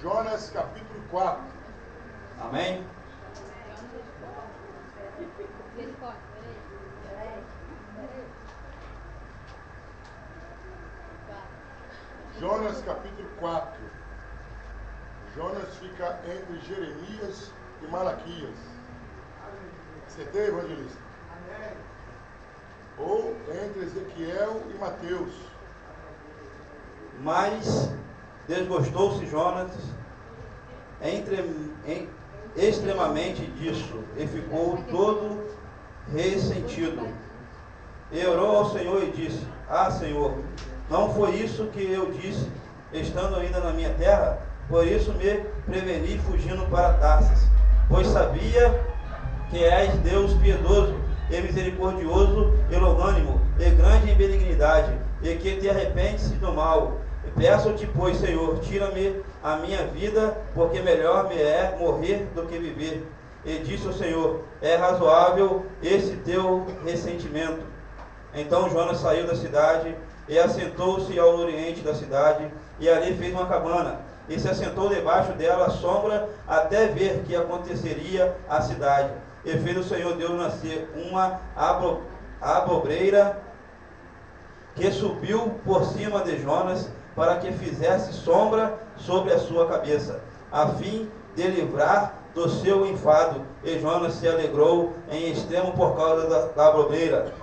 Jonas capítulo 4. Amém? Jonas capítulo 4. Jonas fica entre Jeremias e Malaquias. Acertei, evangelista? Ou entre Ezequiel e Mateus. Mas desgostou-se Jonas extremamente disso e ficou todo ressentido. E orou ao Senhor e disse: Ah, Senhor, não foi isso que eu disse, estando ainda na minha terra? Por isso me preveni fugindo para Tarsis, pois sabia que és Deus piedoso e misericordioso e longânimo, e grande em benignidade, e que te arrependes do mal. Peço-te, pois, Senhor, tira-me a minha vida, porque melhor me é morrer do que viver. E disse o Senhor: é razoável esse teu ressentimento. Então Jonas saiu da cidade e assentou-se ao oriente da cidade, e ali fez uma cabana, e se assentou debaixo dela à sombra, até ver que aconteceria à cidade. E fez o Senhor Deus nascer uma abobreira que subiu por cima de Jonas, para que fizesse sombra sobre a sua cabeça, a fim de livrar do seu enfado. E Jonas se alegrou em extremo por causa da abobreira.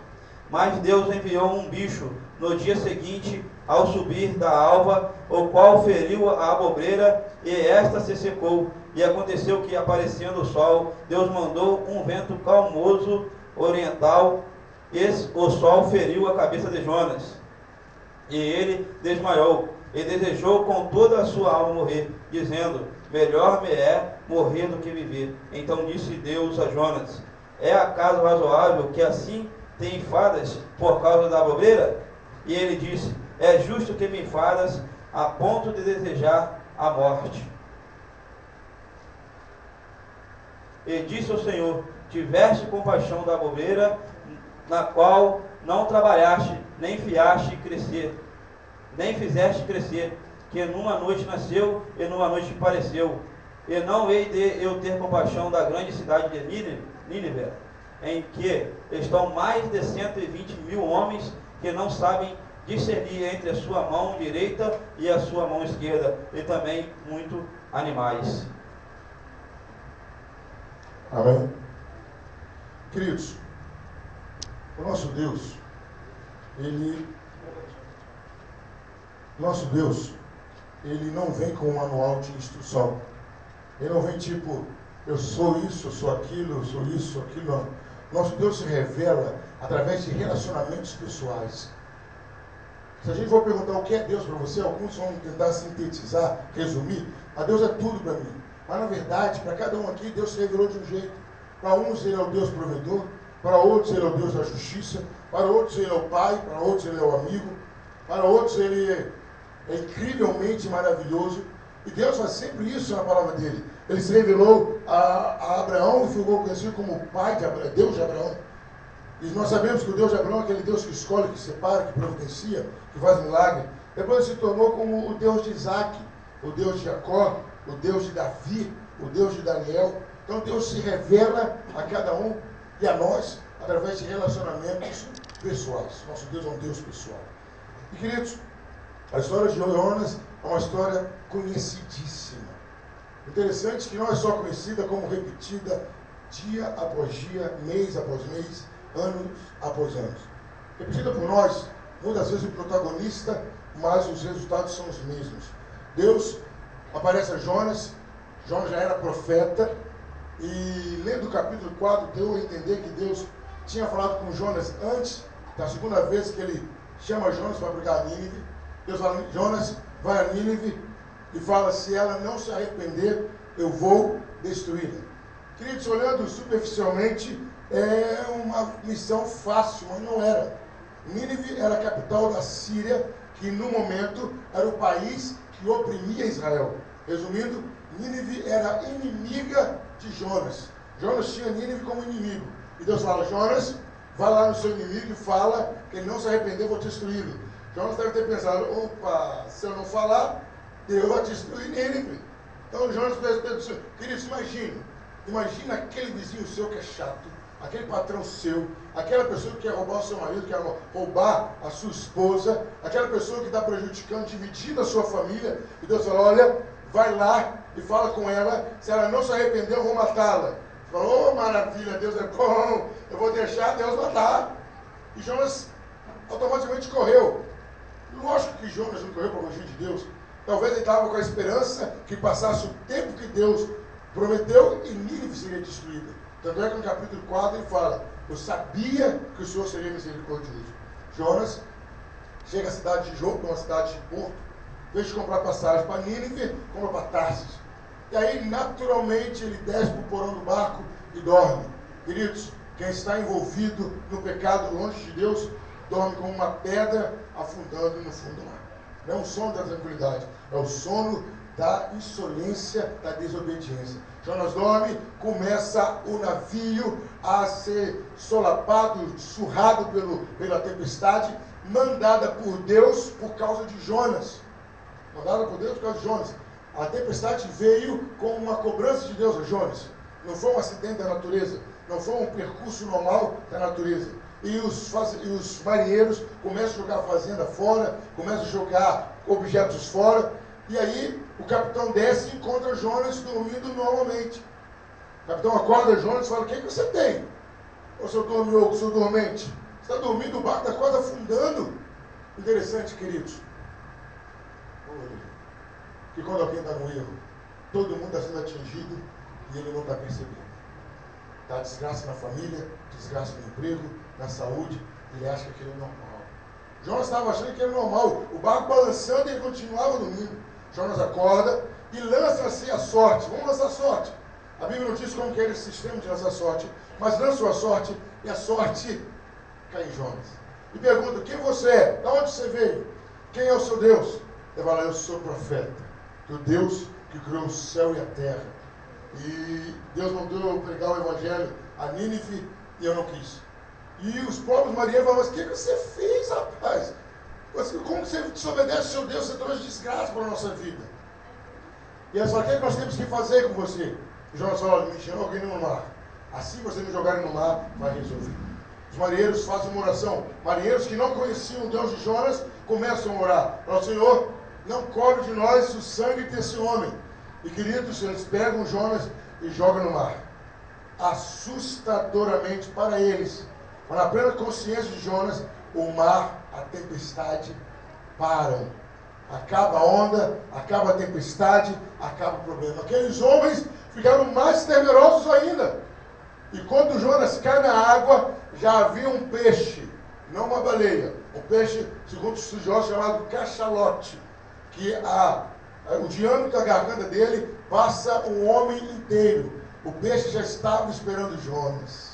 Mas Deus enviou um bicho no dia seguinte, ao subir da alva, o qual feriu a abobreira, e esta se secou. E aconteceu que, aparecendo o sol, Deus mandou um vento calmoso oriental, e o sol feriu a cabeça de Jonas, e ele desmaiou, e desejou com toda a sua alma morrer, dizendo: melhor me é morrer do que viver. Então disse Deus a Jonas: é acaso razoável que assim te enfadas por causa da abobreira? E ele disse: é justo que me enfadas a ponto de desejar a morte. E disse o Senhor: tiveste compaixão da abobreira, na qual não trabalhaste, nem fiaste crescer, nem fizeste crescer, que numa noite nasceu e numa noite pareceu. E não hei de eu ter compaixão da grande cidade de Nínive, em que estão mais de 120 mil homens que não sabem discernir entre a sua mão direita e a sua mão esquerda, e também muitos animais. Amém. Queridos, o nosso Deus, ele não vem com um manual de instrução. Ele não vem tipo, eu sou isso, eu sou aquilo, eu sou isso, aquilo, não. Nosso Deus se revela através de relacionamentos pessoais. Se a gente for perguntar o que é Deus para você, alguns vão tentar sintetizar, resumir, mas Deus é tudo para mim. Mas na verdade, para cada um aqui, Deus se revelou de um jeito. Para uns ele é o Deus provedor, para outros ele é o Deus da justiça, para outros ele é o Pai, para outros ele é o amigo, para outros ele é incrivelmente maravilhoso. E Deus faz sempre isso na palavra dele. Ele se revelou a Abraão e ficou conhecido como o Pai de Abraão, Deus de Abraão. E nós sabemos que o Deus de Abraão é aquele Deus que escolhe, que separa, que providencia, que faz milagre. Depois se tornou como o Deus de Isaac, o Deus de Jacó, o Deus de Davi, o Deus de Daniel. Então Deus se revela a cada um e a nós através de relacionamentos pessoais. Nosso Deus é um Deus pessoal. E queridos, a história de Jonas é uma história conhecidíssima. Interessante que não é só conhecida, como repetida dia após dia, mês após mês, anos após anos. Repetida por nós, muitas vezes o protagonista, mas os resultados são os mesmos. Deus aparece a Jonas, Jonas já era profeta, e lendo o capítulo 4, deu a entender que Deus tinha falado com Jonas antes, da segunda vez que ele chama Jonas para pregar a Nínive. Deus fala: Jonas, vai a Nínive e fala, se ela não se arrepender, eu vou destruí-la. Queridos, olhando superficialmente, é uma missão fácil, mas não era. Nínive era a capital da Síria, que no momento era o país que oprimia Israel. Resumindo, Nínive era inimiga de Jonas. Jonas tinha Nínive como inimigo. E Deus fala: Jonas, vai lá no seu inimigo e fala que ele não se arrepender, eu vou destruí-lo. Jonas deve ter pensado: opa, se eu não falar, Deus vai destruir Nínive. Então Jonas pensou, queridos, imagina aquele vizinho seu que é chato, aquele patrão seu, aquela pessoa que quer roubar o seu marido, quer roubar a sua esposa, aquela pessoa que está prejudicando, dividindo a sua família, e Deus fala, olha, vai lá e fala com ela, se ela não se arrepender, eu vou matá-la. Falou, oh, maravilha, Deus é bom, eu vou deixar Deus matar. E Jonas automaticamente correu. Lógico que Jonas não correu para fugir de Deus. Talvez ele estava com a esperança que passasse o tempo que Deus prometeu e Nínive seria destruída. Tanto é que no capítulo 4 ele fala, eu sabia que o Senhor seria misericordioso. Jonas chega à cidade de Jope, uma cidade de porto, veio de comprar passagem para Nínive, compra para Tarsis. E aí, naturalmente, ele desce para o porão do barco e dorme. Queridos, quem está envolvido no pecado longe de Deus, dorme como uma pedra afundando no fundo do mar. Não é um sono da tranquilidade, é o sono da insolência, da desobediência. Jonas dorme, começa o navio a ser solapado, surrado pela tempestade, mandada por Deus por causa de Jonas. Mandada por Deus por causa de Jonas. A tempestade veio como uma cobrança de Deus a Jonas. Não foi um acidente da natureza, não foi um percurso normal da natureza. E os marinheiros começam a jogar a fazenda fora, começam a jogar objetos fora, e aí o capitão desce e encontra Jonas dormindo normalmente. O capitão acorda Jonas e fala, o que você tem? Ô seu dormiu, seu dormente? Você está dormindo, o barco está quase afundando. Interessante, queridos, que quando alguém está no erro, todo mundo está sendo atingido e ele não está percebendo. Está desgraça na família, desgraça no emprego, na saúde, ele acha que aquilo é normal. Jonas estava achando que era normal, o barco balançando e ele continuava dormindo. Jonas acorda e lança-se a sorte. Vamos lançar a sorte. A Bíblia não diz como que era esse sistema de lançar a sorte, mas lançou a sorte e a sorte cai em Jonas. E pergunta, quem você é? De onde você veio? Quem é o seu Deus? Ele fala, eu sou profeta do Deus que criou o céu e a terra. E Deus mandou eu pregar o evangelho a Nínive e eu não quis. E os próprios marinheiros falam, mas o que você fez, rapaz? Como você desobedece ao seu Deus, você trouxe desgraça para a nossa vida. E eles falam, o que nós temos que fazer com você? E Jonas fala, me joguem no mar. Assim vocês me jogarem no mar, vai resolver. Os marinheiros fazem uma oração. Marinheiros que não conheciam o Deus de Jonas, começam a orar. Falam, Senhor, não cobre de nós o sangue desse homem. E queridos, eles pegam Jonas e jogam no mar. Assustadoramente para eles. Mas na plena consciência de Jonas, o mar, a tempestade param. Acaba a onda, acaba a tempestade, acaba o problema. Aqueles homens ficaram mais temerosos ainda. E quando Jonas cai na água, já havia um peixe, não uma baleia. Um peixe, segundo os estudiosos, chamado cachalote. Que o diâmetro da garganta dele passa um homem inteiro. O peixe já estava esperando Jonas.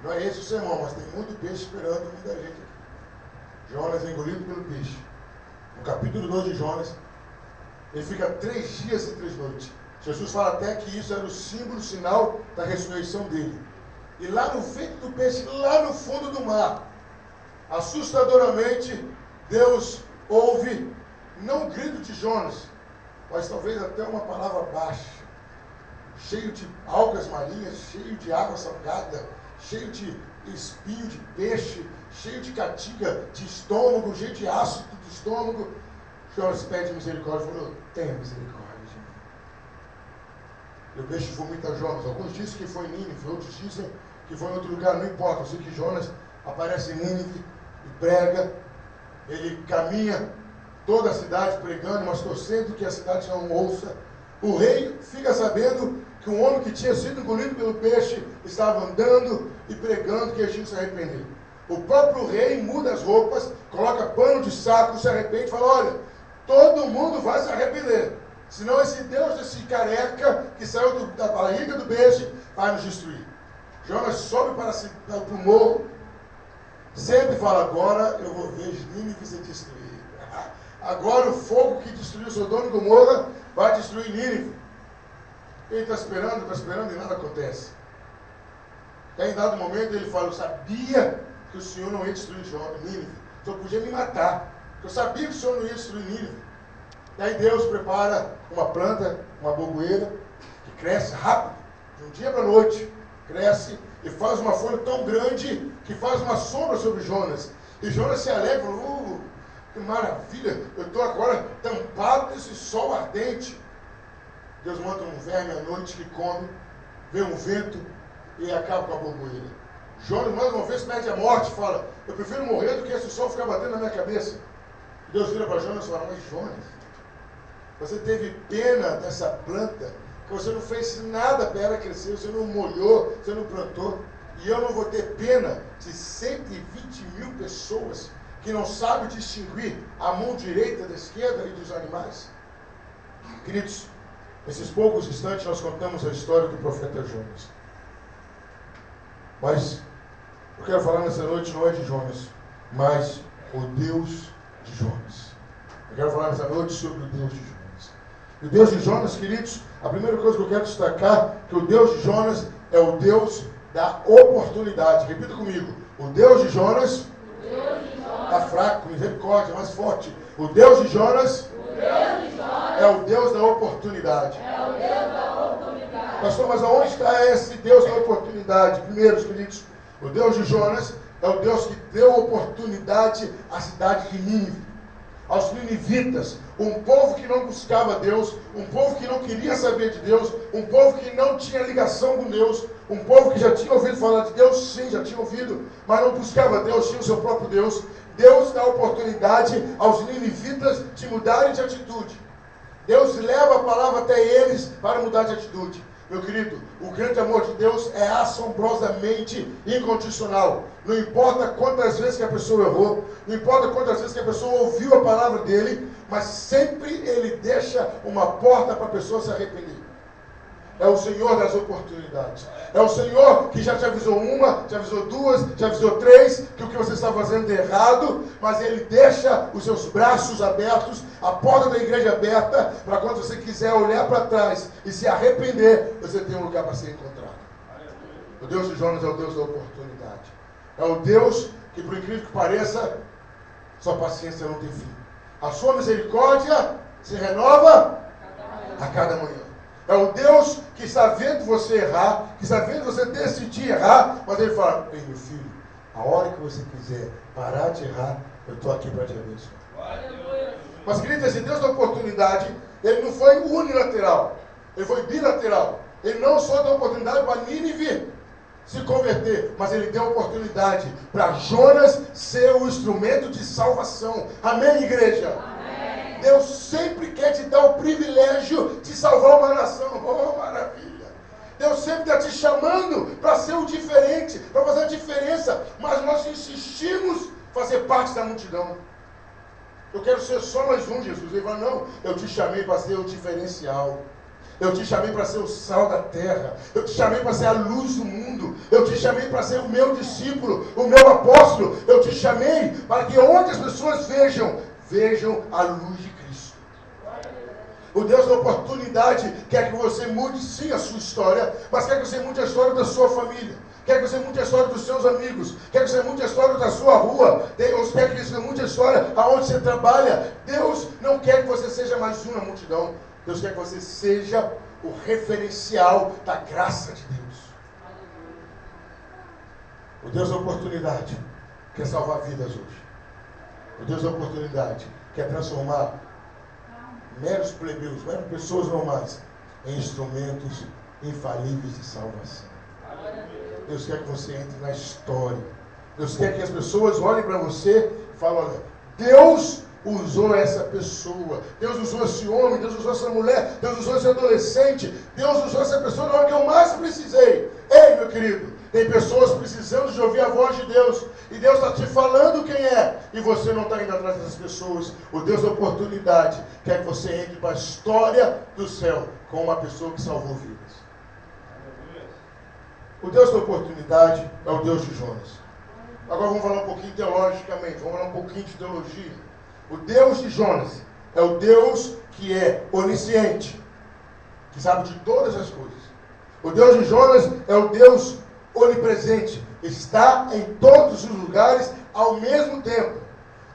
Não é esse o sermão, mas tem muito peixe esperando muita gente aqui. Jonas é engolido pelo peixe. No capítulo 2 de Jonas, ele fica 3 dias e 3 noites. Jesus fala até que isso era o símbolo, o sinal da ressurreição dele. E lá no ventre do peixe, lá no fundo do mar, assustadoramente, Deus ouve, não o grito de Jonas, mas talvez até uma palavra baixa, cheio de algas marinhas, cheio de água salgada, cheio de espinho de peixe, cheio de catiga de estômago, cheio de ácido do estômago. Jonas pede misericórdia e falou, tenha misericórdia de mim. E o peixe vomita Jonas. Alguns dizem que foi em Nínive, outros dizem que foi em outro lugar, não importa. Eu sei que Jonas aparece em Nínive e prega. Ele caminha toda a cidade pregando, mas torcendo que a cidade não ouça. O rei fica sabendo que um homem que tinha sido engolido pelo peixe estava andando e pregando que eles tinham que se arrepender. O próprio rei muda as roupas, coloca pano de saco, se arrepende e fala, olha, todo mundo vai se arrepender. Senão esse Deus, esse careca que saiu da barriga do peixe, vai nos destruir. Jonas sobe para o morro, sempre fala, agora eu vou ver Nínive ser destruída. Agora o fogo que destruiu Sodoma e Gomorra vai destruir Nínive. Ele está esperando e nada acontece. Aí em dado momento ele fala, eu sabia que o Senhor não ia destruir Nínive. O Senhor podia me matar. Eu sabia que o Senhor não ia destruir Nínive. E aí Deus prepara uma planta, uma bogoeira, que cresce rápido, de um dia para a noite, cresce e faz uma folha tão grande que faz uma sombra sobre Jonas. E Jonas se alegra, que maravilha, eu estou agora tampado desse sol ardente. Deus manda um verme à noite que come, vem um vento e acaba com a bogoeira. Jonas, mais uma vez, perde a morte e fala, eu prefiro morrer do que esse sol ficar batendo na minha cabeça. E Deus vira para Jonas e fala, mas Jonas, você teve pena dessa planta, que você não fez nada para ela crescer, você não molhou, você não plantou, e eu não vou ter pena de 120 mil pessoas que não sabem distinguir a mão direita da esquerda e dos animais. Queridos, nesses poucos instantes nós contamos a história do profeta Jonas. Mas eu quero falar nessa noite não é de Jonas, mas o Deus de Jonas. Eu quero falar nessa noite sobre o Deus de Jonas. E o Deus de Jonas, queridos, a primeira coisa que eu quero destacar é que o Deus de Jonas é o Deus da oportunidade. Repita comigo. O Deus de Jonas está fraco, misericórdia, mais forte. O Deus de Jonas é o Deus da oportunidade. Pastor, mas aonde está esse Deus da oportunidade? Primeiro, queridos, o Deus de Jonas é o Deus que deu oportunidade à cidade de Nínive, aos ninivitas, um povo que não buscava Deus, um povo que não queria saber de Deus, um povo que não tinha ligação com Deus, um povo que já tinha ouvido falar de Deus, sim, já tinha ouvido, mas não buscava Deus, tinha o seu próprio Deus. Deus dá oportunidade aos ninivitas de mudarem de atitude. Deus leva a palavra até eles para mudar de atitude. Meu querido, o grande amor de Deus é assombrosamente incondicional. Não importa quantas vezes que a pessoa errou, não importa quantas vezes que a pessoa ouviu a palavra dele, mas sempre ele deixa uma porta para a pessoa se arrepender. É o Senhor das oportunidades. É o Senhor que já te avisou uma, já avisou duas, já avisou três, que o que você está fazendo é errado, mas Ele deixa os seus braços abertos, a porta da igreja aberta, para quando você quiser olhar para trás e se arrepender, você tem um lugar para ser encontrado. O Deus de Jonas é o Deus da oportunidade. É o Deus que, por incrível que pareça, sua paciência não tem fim. A sua misericórdia se renova a cada manhã. É o Deus que está vendo você errar, que está vendo você decidir errar, mas Ele fala, ei meu filho, a hora que você quiser parar de errar, eu estou aqui para te abençoar. Mas querido, esse Deus da oportunidade, Ele não foi unilateral, Ele foi bilateral. Ele não só deu oportunidade para Nínive se converter, mas Ele deu oportunidade para Jonas ser o instrumento de salvação. Amém, igreja? Deus sempre quer te dar o privilégio de salvar uma nação. Oh, maravilha! Deus sempre está te chamando para ser o diferente, para fazer a diferença. Mas nós insistimos em fazer parte da multidão. Eu quero ser só mais um, Jesus. Ele fala, não, eu te chamei para ser o diferencial. Eu te chamei para ser o sal da terra. Eu te chamei para ser a luz do mundo. Eu te chamei para ser o meu discípulo, o meu apóstolo. Eu te chamei para que onde as pessoas vejam a luz de Cristo. O Deus da oportunidade quer que você mude sim a sua história, mas quer que você mude a história da sua família, quer que você mude a história dos seus amigos, quer que você mude a história da sua rua, Deus quer que você mude a história aonde você trabalha. Deus não quer que você seja mais um na multidão. Deus quer que você seja o referencial da graça de Deus. O Deus da oportunidade quer salvar vidas hoje. O Deus da oportunidade quer transformar meros plebeus, meras pessoas normais, em instrumentos infalíveis de salvação. Deus quer que você entre na história. Deus quer que as pessoas olhem para você e falem, olha, Deus usou essa pessoa, Deus usou esse homem, Deus usou essa mulher, Deus usou esse adolescente, Deus usou essa pessoa na hora que eu mais precisei. Ei, meu querido, tem pessoas precisando de ouvir a voz de Deus, e Deus está te falando quem é, e você não está indo atrás dessas pessoas. O Deus da oportunidade quer que você entre para a história do céu com uma pessoa que salvou vidas. O Deus da oportunidade é o Deus de Jonas. Agora vamos falar um pouquinho teologicamente, vamos falar um pouquinho de teologia. O Deus de Jonas é o Deus que é onisciente, que sabe de todas as coisas. O Deus de Jonas é o Deus onipresente, está em todos os lugares ao mesmo tempo.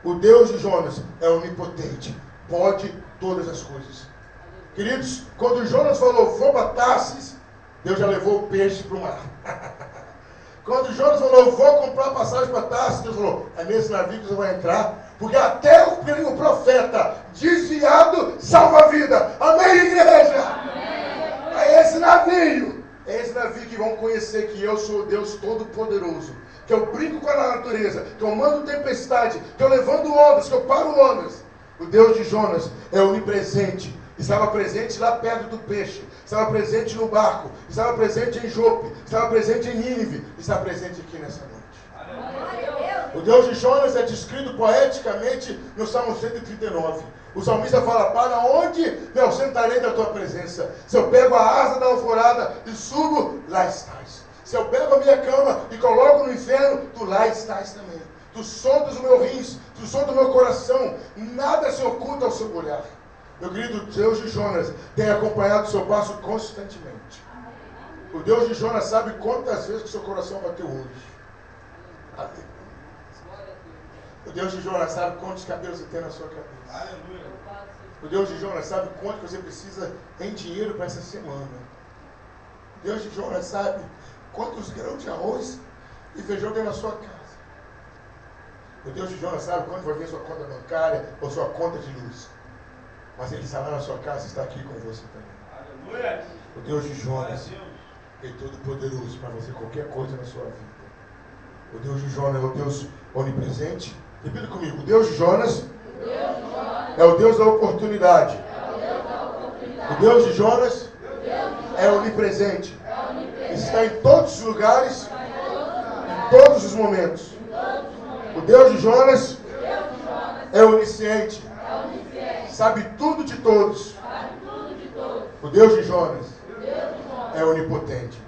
O Deus de Jonas é onipotente, pode todas as coisas. Queridos, quando Jonas falou, vou para Tarsis, Deus já levou o peixe para o mar. Quando Jonas falou, vou comprar passagem para Tarsis, Deus falou, é nesse navio que você vai entrar, porque até o profeta desviado salva a vida. Amém, igreja? Amém. É esse navio que vão conhecer que eu sou o Deus Todo-Poderoso, que eu brinco com a natureza, que eu mando tempestade, que eu levanto ondas, que eu paro ondas. O Deus de Jonas é onipresente. Estava presente lá perto do peixe, estava presente no barco, estava presente em Jope, estava presente em Nínive, está presente aqui nessa noite. O Deus de Jonas é descrito poeticamente no Salmo 139. O salmista fala, para onde me ausentarei da tua presença? Se eu pego a asa da alvorada e subo, lá estás. Se eu pego a minha cama e coloco no inferno, tu lá estás também. Tu sondas o meu rins, tu sondas o meu coração, nada se oculta ao seu olhar. Meu querido, Deus de Jonas tem acompanhado o seu passo constantemente. O Deus de Jonas sabe quantas vezes que o seu coração bateu hoje. O Deus de Jonas sabe quantos cabelos você tem na sua cabeça. O Deus de Jonas sabe quanto você precisa em dinheiro para essa semana. O Deus de Jonas sabe quantos grãos de arroz e feijão tem na sua casa. O Deus de Jonas sabe quanto vai vir sua conta bancária ou sua conta de luz. Mas Ele está lá na sua casa e está aqui com você também. Aleluia. O Deus de Jonas é todo poderoso para fazer qualquer coisa na sua vida. O Deus de Jonas é o Deus onipresente. Repita comigo. O Deus de Jonas é o Deus da oportunidade. O Deus de Jonas é onipresente. Está em todos os lugares, em todos os momentos. O Deus de Jonas é onisciente. Sabe tudo de todos. O Deus de Jonas é onipotente.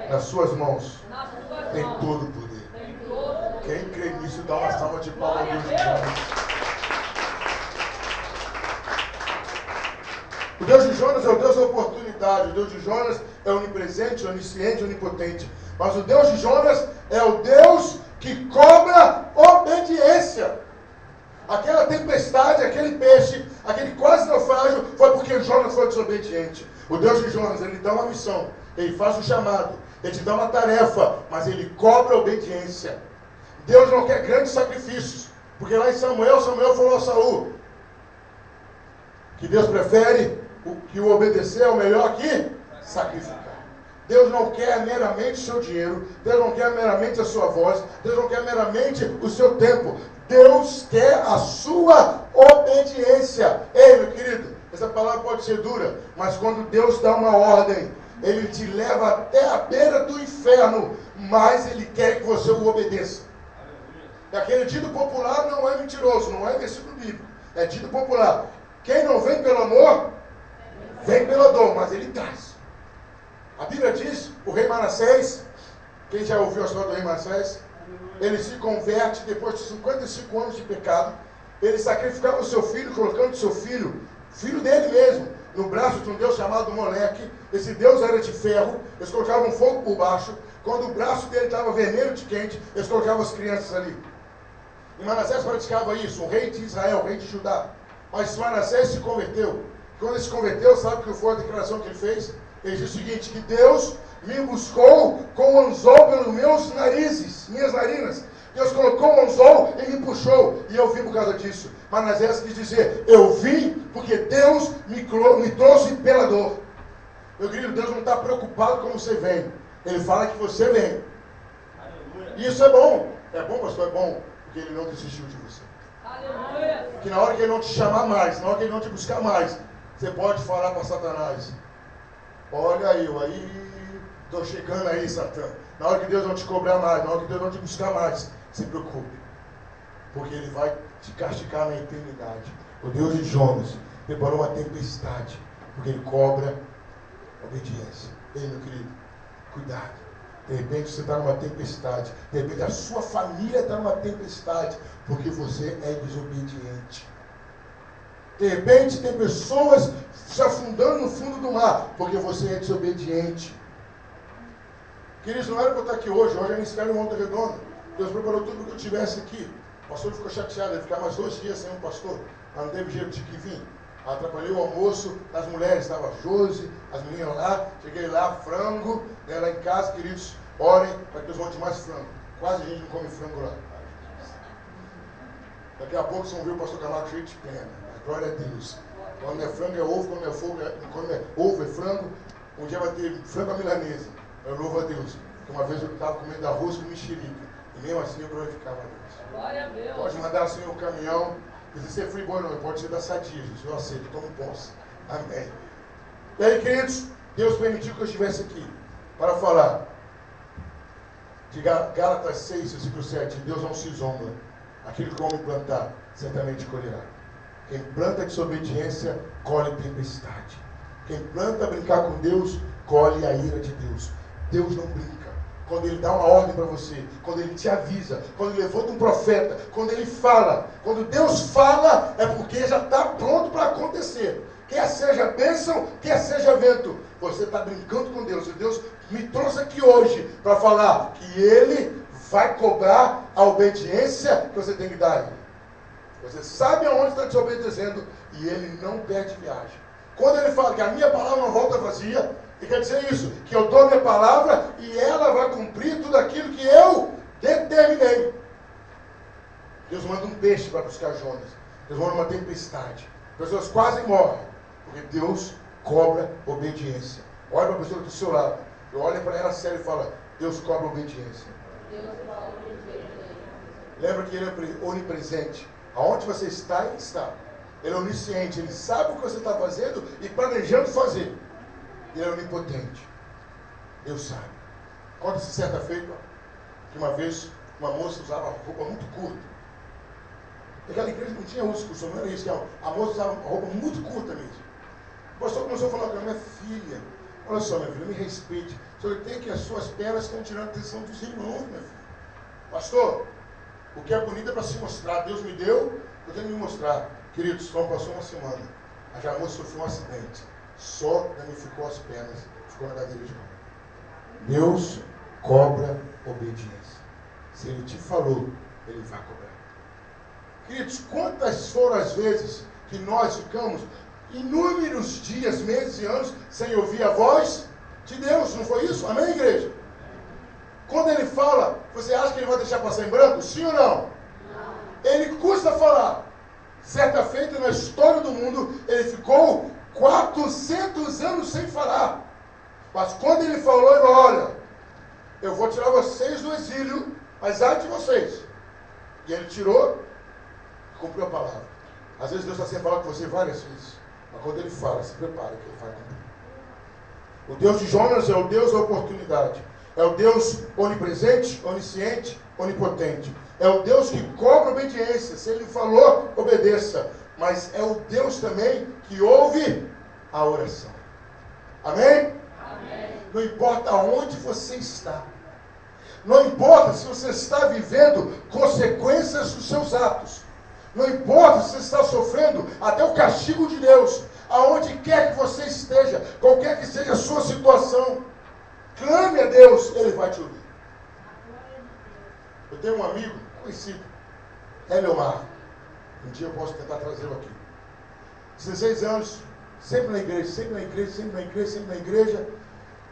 Nas suas mãos tem todo o poder. Quem crê nisso, dá uma salva de palmas ao Deus de Jonas. O Deus de Jonas é o Deus da oportunidade. O Deus de Jonas é onipresente, onisciente, onipotente. Mas o Deus de Jonas é o Deus que cobra obediência. Aquela tempestade, aquele peixe, aquele quase naufrágio, foi porque Jonas foi desobediente. O Deus de Jonas, ele dá uma missão, ele faz um chamado, ele te dá uma tarefa, mas ele cobra obediência. Deus não quer grandes sacrifícios, porque lá em Samuel falou a Saul que Deus prefere que o obedecer é o melhor que sacrificar. Deus não quer meramente o seu dinheiro, Deus não quer meramente a sua voz, Deus não quer meramente o seu tempo. Deus quer a sua obediência. Ei, meu querido, essa palavra pode ser dura, mas quando Deus dá uma ordem, Ele te leva até a beira do inferno, mas Ele quer que você o obedeça. E aquele dito popular não é mentiroso, não é versículo bíblico, é dito popular. Quem não vem pelo amor, vem pela dor, mas Ele traz. A Bíblia diz, o rei Manassés, quem já ouviu a história do rei Manassés? Ele se converte depois de 55 anos de pecado. Ele sacrificava o seu filho, colocando o seu filho dele mesmo, no braço de um Deus chamado Moleque. Esse Deus era de ferro, eles colocavam fogo por baixo. Quando o braço dele estava vermelho de quente, eles colocavam as crianças ali. E Manassés praticava isso, o rei de Israel, o rei de Judá. Mas Manassés se converteu. Quando ele se converteu, sabe o que foi a declaração que ele fez? Ele diz o seguinte, que Deus me buscou com um anzol pelos meus narizes, minhas narinas. Deus colocou um anzol e me puxou, e eu vim por causa disso. Manassés quis dizer, eu vim porque Deus me trouxe pela dor. Meu querido, Deus não está preocupado como você vem. Ele fala que você vem. E isso é bom. É bom, pastor, é bom, porque Ele não desistiu de você. Aleluia. Que na hora que Ele não te chamar mais, na hora que Ele não te buscar mais, você pode falar para Satanás, olha eu aí, estou chegando aí, Satã. Na hora que Deus não te cobrar mais, na hora que Deus não te buscar mais, se preocupe, porque Ele vai te castigar na eternidade. O Deus de Jonas preparou uma tempestade, porque Ele cobra obediência. Ei, meu querido, cuidado. De repente você está numa tempestade, de repente a sua família está numa tempestade, porque você é desobediente. De repente tem pessoas se afundando no fundo do mar, porque você é desobediente. Queridos, não era para eu estar aqui hoje é ministério em Volta Redonda. Deus preparou tudo para que eu estivesse aqui. O pastor ficou chateado, ele ficar mais 2 dias sem um pastor. mas não teve jeito de que vir. Atrapalhei o almoço das mulheres, estava a Josi, as meninas lá, cheguei lá, frango, né, lá em casa, queridos, orem para que Deus volte mais frango. Quase a gente não come frango lá. Daqui a pouco vocês vão ver o pastor Camargo cheio de pena. Glória a Deus. Quando é frango é ovo, quando é ovo é frango. Um dia vai ter frango à milanesa. Eu louvo a Deus. Porque uma vez eu estava comendo arroz com mexerica. E mesmo assim eu glorificava a Deus. Glória a Deus. Pode mandar assim o caminhão. Se ser free boy não, pode ser da Sadia, Jesus. Eu aceito, tomo posse. Amém. E aí, queridos, Deus permitiu que eu estivesse aqui para falar de Gálatas 6, versículo 7. Deus não se zomba. Aquilo que o homem plantar, certamente colherá. Quem planta desobediência, colhe tempestade. Quem planta brincar com Deus, colhe a ira de Deus. Deus não brinca. Quando Ele dá uma ordem para você, quando Ele te avisa, quando Ele levanta um profeta, quando Ele fala, quando Deus fala, é porque já está pronto para acontecer. Quer seja bênção, quer seja vento. Você está brincando com Deus. E Deus me trouxe aqui hoje para falar que Ele vai cobrar a obediência que você tem que dar a Ele. Você sabe aonde está desobedecendo e Ele não perde viagem. Quando Ele fala que a minha palavra não volta vazia, Ele quer dizer isso, que eu dou a minha palavra e ela vai cumprir tudo aquilo que eu determinei. Deus manda um peixe para buscar Jonas. Deus manda uma tempestade. Pessoas quase morrem, porque Deus cobra obediência. Olha para a pessoa do seu lado. Eu olho para ela sério e falo, Deus cobra obediência. Lembra que Ele é onipresente. Aonde você está, Ele está. Ele é onisciente. Ele sabe o que você está fazendo e planejando fazer. Ele é onipotente. Deus sabe. Conta-se certa feita que uma vez uma moça usava roupa muito curta. Aquela igreja não tinha uso costume, não era isso. A moça usava uma roupa muito curta mesmo. O pastor começou a falar com ela, minha filha, olha só, minha filha, me respeite. O senhor tem que as suas pernas estão tirando a atenção dos irmãos, minha filha. Pastor, o que é bonito é para se mostrar. Deus me deu, eu tenho que me mostrar. Queridos, não passou uma semana. A moça sofreu um acidente. Só danificou as pernas. Ficou na cadeira de rodas. Deus cobra obediência. Se Ele te falou, Ele vai cobrar. Queridos, quantas foram as vezes que nós ficamos inúmeros dias, meses e anos sem ouvir a voz de Deus? Não foi isso? Amém, igreja? Quando Ele fala, você acha que Ele vai deixar passar em branco? Sim ou não? Não. Ele custa falar. Certa feita na história do mundo, Ele ficou 400 anos sem falar. Mas quando Ele falou, Ele falou, olha, eu vou tirar vocês do exílio, mas ai de vocês. E Ele tirou, cumpriu a palavra. Às vezes Deus está sem falar com você várias vezes. Mas quando Ele fala, se prepara que Ele vai cumprir. O Deus de Jonas é o Deus da oportunidade. É o Deus onipresente, onisciente, onipotente. É o Deus que cobra obediência. Se Ele falou, obedeça. Mas é o Deus também que ouve a oração. Amém? Amém. Não importa onde você está. Não importa se você está vivendo consequências dos seus atos. Não importa se você está sofrendo até o castigo de Deus. Aonde quer que você esteja, qualquer que seja a sua situação, clame a Deus, Ele vai te ouvir. Eu tenho um amigo conhecido, Eliomar. Um dia eu posso tentar trazê-lo aqui. 16 anos, sempre na igreja, sempre na igreja, sempre na igreja, sempre na igreja.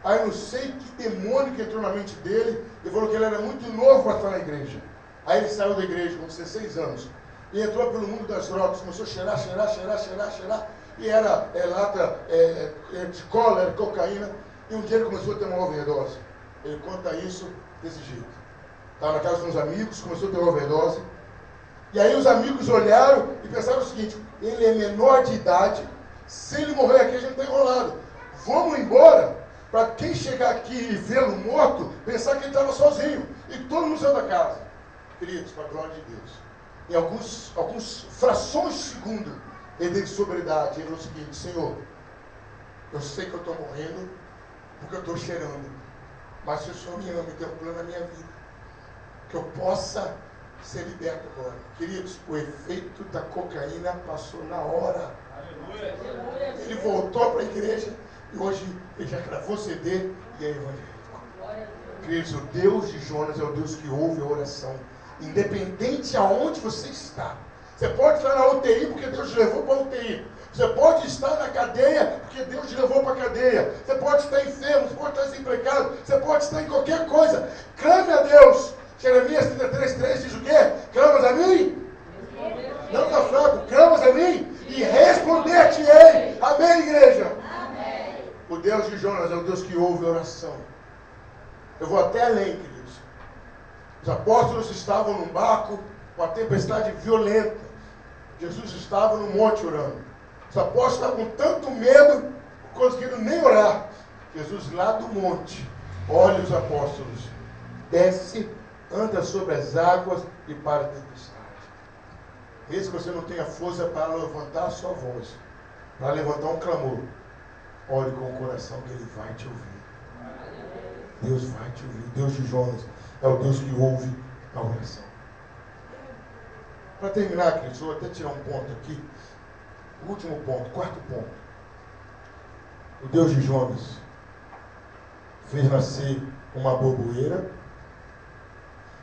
Aí eu não sei que demônio que entrou na mente dele e falou que ele era muito novo para estar na igreja. Aí ele saiu da igreja com 16 anos e entrou pelo mundo das drogas, começou a cheirar. E era lata de cola, era cocaína. E um dia ele começou a ter uma overdose. Ele conta isso desse jeito. Estava na casa de uns amigos, começou a ter uma overdose. E aí os amigos olharam e pensaram o seguinte, ele é menor de idade, se ele morrer aqui a gente está enrolado. Vamos embora, para quem chegar aqui e vê-lo morto, pensar que ele estava sozinho. E todo mundo saiu da casa. Queridos, para a glória de Deus. Em alguns frações de segundo, ele teve sobriedade. Ele falou o seguinte, Senhor, eu sei que eu estou morrendo, porque eu estou cheirando. Mas se o Senhor me ama, me deu um plano na minha vida, que eu possa ser liberto agora. Queridos, o efeito da cocaína passou na hora. Aleluia. Ele voltou para a igreja e hoje ele já gravou CD e é evangélico. Queridos, o Deus de Jonas é o Deus que ouve a oração. Independente aonde você está, Você pode estar na UTI porque Deus te levou para a UTI. Você pode estar na cadeia porque Deus te levou para a cadeia. Você pode estar enfermo, você pode estar desempregado, você pode estar em qualquer coisa. Clame a Deus. Jeremias 33:3 diz o quê? Clamas a mim? Não está fraco. Clamas a mim e responder-te-ei. Amém, igreja? Amém. O Deus de Jonas é o Deus que ouve a oração. Eu vou até além, queridos. Os apóstolos estavam num barco com a tempestade violenta. Jesus estava no monte orando. Os apóstolos estavam com tanto medo, não conseguiram nem orar. Jesus lá do monte, olha os apóstolos, desce, anda sobre as águas e para a tempestade. Mesmo que você não tenha força para levantar a sua voz, para levantar um clamor, ore com o coração que Ele vai te ouvir. Deus vai te ouvir. Deus de Jonas é o Deus que ouve a oração. Para terminar, queridos, eu vou até tirar um ponto aqui. O último ponto, quarto ponto. O Deus de Jonas fez nascer uma borboleira.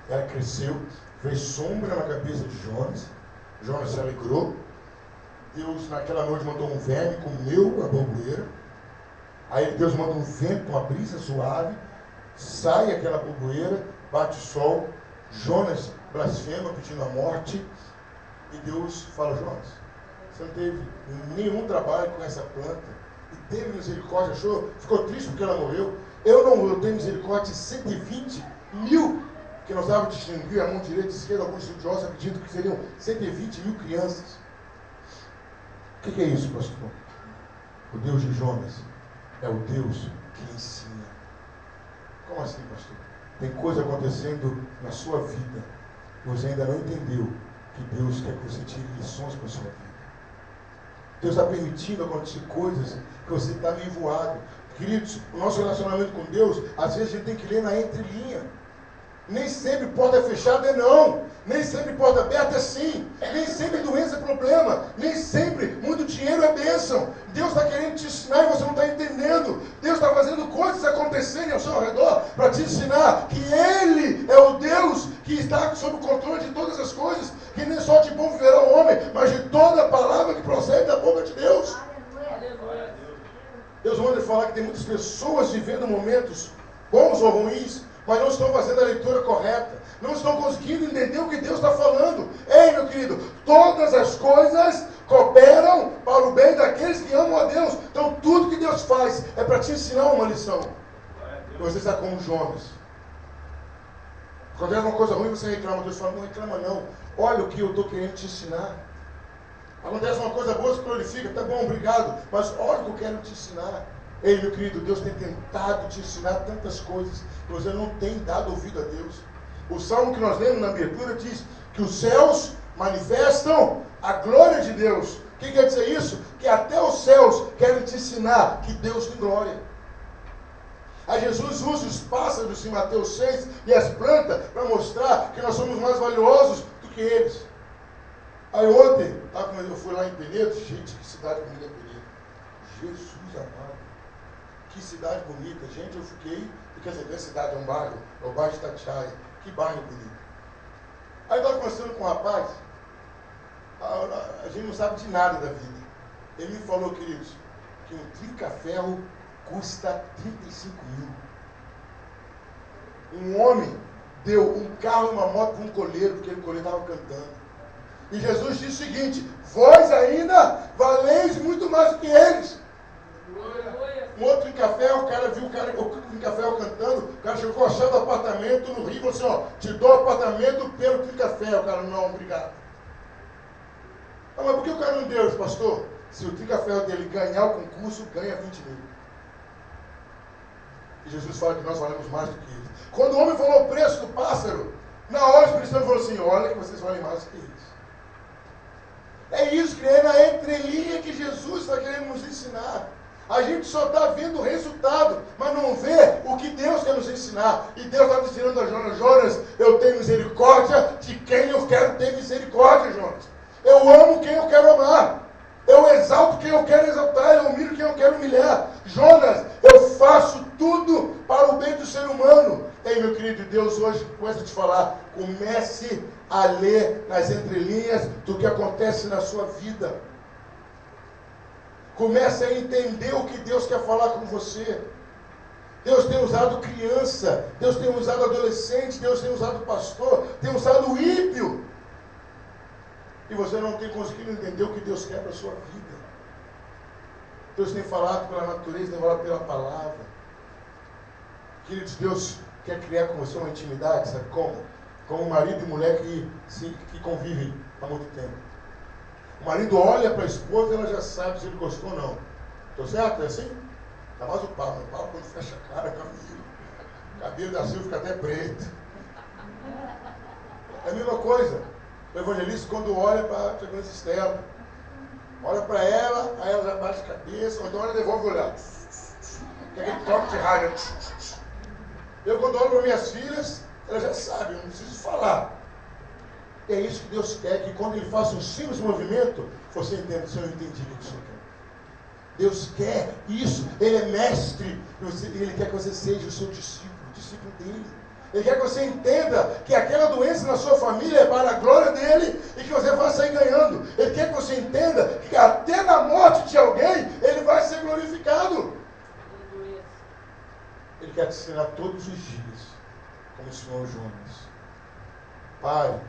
Ela cresceu, fez sombra na cabeça de Jonas. Jonas se alegrou. Deus naquela noite mandou um verme, comeu a borboleira. Aí Deus manda um vento, uma brisa suave. Sai aquela borboleira, bate o sol. Jonas blasfema pedindo a morte. E Deus fala: Jonas, você não teve nenhum trabalho com essa planta e teve misericórdia, achou, ficou triste porque ela morreu. Eu tenho misericórdia de 120 mil, que nós dávamos distinguir a mão direita e esquerda, alguns estudiosos acreditam que seriam 120 mil crianças. O que é isso, pastor? O Deus de Jonas é o Deus que ensina. Como assim, pastor? Tem coisa acontecendo na sua vida que você ainda não entendeu, que Deus quer que você tire lições para a sua vida. Deus está permitindo acontecer coisas que você está meio voado. Queridos, o nosso relacionamento com Deus, às vezes a gente tem que ler na entrelinha. Nem sempre porta fechada é não. Nem sempre porta aberta é sim. Nem sempre doença é problema. Nem sempre muito dinheiro é bênção. Deus está querendo te ensinar e você não está entendendo. Deus está fazendo coisas acontecerem ao seu redor para te ensinar que Ele é o Deus que está sob o controle de todas as coisas. Que nem só de bom viverá o homem, mas de toda a palavra que procede da boca de Deus. Deus manda falar que tem muitas pessoas vivendo momentos bons ou ruins, mas não estão fazendo a leitura correta, não estão conseguindo entender o que Deus está falando. Ei, meu querido, todas as coisas cooperam para o bem daqueles que amam a Deus. Então tudo que Deus faz é para te ensinar uma lição. Você está como Jonas. Quando é uma coisa ruim, você reclama. Deus fala: não reclama não, olha o que eu estou querendo te ensinar. Acontece uma coisa boa, você glorifica, tá bom, obrigado, mas olha o que eu quero te ensinar. Ei, meu querido, Deus tem tentado te ensinar tantas coisas que você não tem dado ouvido a Deus. O salmo que nós lemos na abertura diz que os céus manifestam a glória de Deus. O que quer dizer isso? Que até os céus querem te ensinar que Deus tem glória. Aí Jesus usa os pássaros em Mateus 6 e as plantas para mostrar que nós somos mais valiosos do que eles. Aí ontem, eu fui lá em Penedo, gente, que cidade bonita é Penedo. Jesus amado. Que cidade bonita, gente, eu fiquei, quer dizer, minha cidade é um bairro, é o bairro de Itatiaia, que bairro bonito. Aí eu estava conversando com um rapaz, a gente não sabe de nada da vida. Ele me falou, queridos, que um trinca-ferro custa 35 mil. Um homem deu um carro e uma moto para um coleiro, porque o coleiro estava cantando. E Jesus disse o seguinte: vós ainda valeis muito mais do que eles. Um outro em café, o cara viu o café cantando, o cara chegou a chave do apartamento no Rio e falou assim: ó, te dou apartamento pelo Trincafé. O cara: não, obrigado. Ah, mas por que o cara não deu, pastor? Se o Trincafé dele ganhar o concurso, ganha 20 mil. E Jesus fala que nós valemos mais do que eles. Quando o homem falou o preço do pássaro, na hora o Espírito Santo falou assim: olha que vocês valem mais do que eles. É isso que é na entrelinha que Jesus está querendo nos ensinar. A gente só está vendo o resultado, mas não vê o que Deus quer nos ensinar. E Deus está ensinando a Jonas: Jonas, eu tenho misericórdia de quem eu quero ter misericórdia, Jonas. Eu amo quem eu quero amar. Eu exalto quem eu quero exaltar. Eu humilho quem eu quero humilhar. Jonas, eu faço tudo para o bem do ser humano. Ei, meu querido, Deus hoje começa a te falar: comece a a ler nas entrelinhas do que acontece na sua vida. Comece a entender o que Deus quer falar com você. Deus tem usado criança, Deus tem usado adolescente, Deus tem usado pastor, tem usado ímpio. E você não tem conseguido entender o que Deus quer para a sua vida. Deus tem falado pela natureza, tem falado pela palavra. Queridos, Deus quer criar com você uma intimidade, sabe como? Como marido e mulher que convivem há muito tempo. O marido olha para a esposa e ela já sabe se ele gostou ou não. Estou certo? É assim? Dá mais o pau quando fecha a cara, o cabelo da Silvia fica até preto. É a mesma coisa. O evangelista, quando olha para a Chegando Estela, olha para ela, aí ela já bate a cabeça, ou então ela devolve o olhar. Que é aquele toque de rádio. Eu, quando olho para minhas filhas, ela já sabe, eu não preciso falar. E é isso que Deus quer, que quando Ele faça um simples movimento, você entenda, se eu entendi o que o Senhor quer. Deus quer isso, Ele é mestre, Ele quer que você seja o seu discípulo, o discípulo dEle. Ele quer que você entenda que aquela doença na sua família é para a glória dEle e que você vai sair ganhando. Ele quer que você entenda que até na morte de alguém, Ele vai ser glorificado. Ele quer te ensinar todos os dias, como ensinou Jonas. Pare,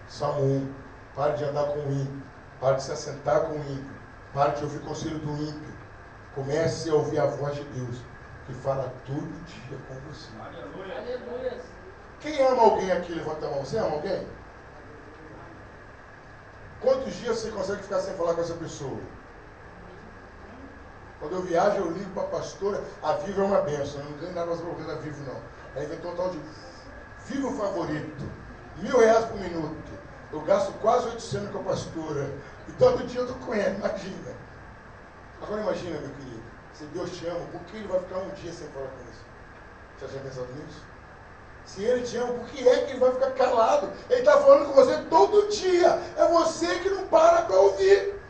Salmo 1, pare de andar com o ímpio, pare de se assentar com o ímpio, pare de ouvir o conselho do ímpio. Comece a ouvir a voz de Deus, que fala todo dia com você. Aleluia. Quem ama alguém aqui? Levanta a mão. Você ama alguém? Quantos dias você consegue ficar sem falar com essa pessoa? Quando eu viajo, eu ligo para a pastora. A Vivo é uma benção. Eu não tenho nada mais para da Vivo, não. Ela inventou um tal de Vivo Favorito. R$1.000 por minuto. Eu gasto quase 800 com a pastora. E todo dia eu estou com ela, imagina. Agora imagina, meu querido, se Deus te ama, por que Ele vai ficar um dia sem falar com você? Você já tinha pensado nisso? Se Ele te ama, por que é que Ele vai ficar calado? Ele está falando com você todo dia. É você que não para para ouvir.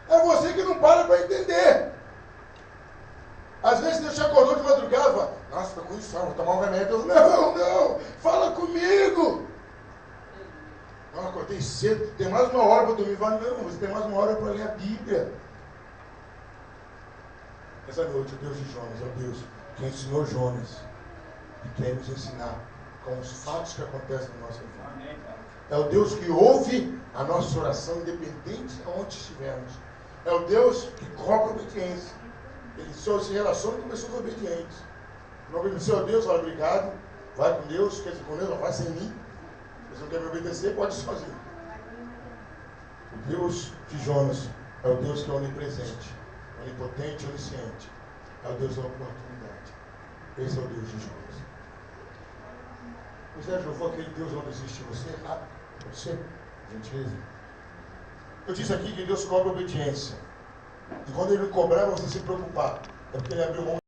É você que não para para entender. Às vezes Deus te acordou de madrugada e fala, nossa, estou com insônia, vou tomar um remédio. Não, fala comigo. Não, acordei cedo, tem mais uma hora para dormir. Fala, não, você tem mais uma hora para ler a Bíblia. Essa noite, o Deus de Jonas é o Deus que ensinou Jonas e quer nos ensinar com os fatos que acontecem na nossa vida. É o Deus que ouve a nossa oração, independente de onde estivermos. É o Deus que cobra obediência. Ele só se relaciona com pessoas obedientes. Não obedecer ao Deus, fala obrigado, vai com Deus, quer dizer com Deus, não vai sem mim. Se você não quer me obedecer, pode ir sozinho. O Deus de Jonas é o Deus que é onipresente, onipotente, onisciente. É o Deus da oportunidade. Esse é o Deus de Jonas. José Jovô, aquele Deus não existe em você, rápido, você, gentileza. Eu disse aqui que Deus cobra obediência. E quando Ele cobrar, você se preocupar. É porque Ele abriu mão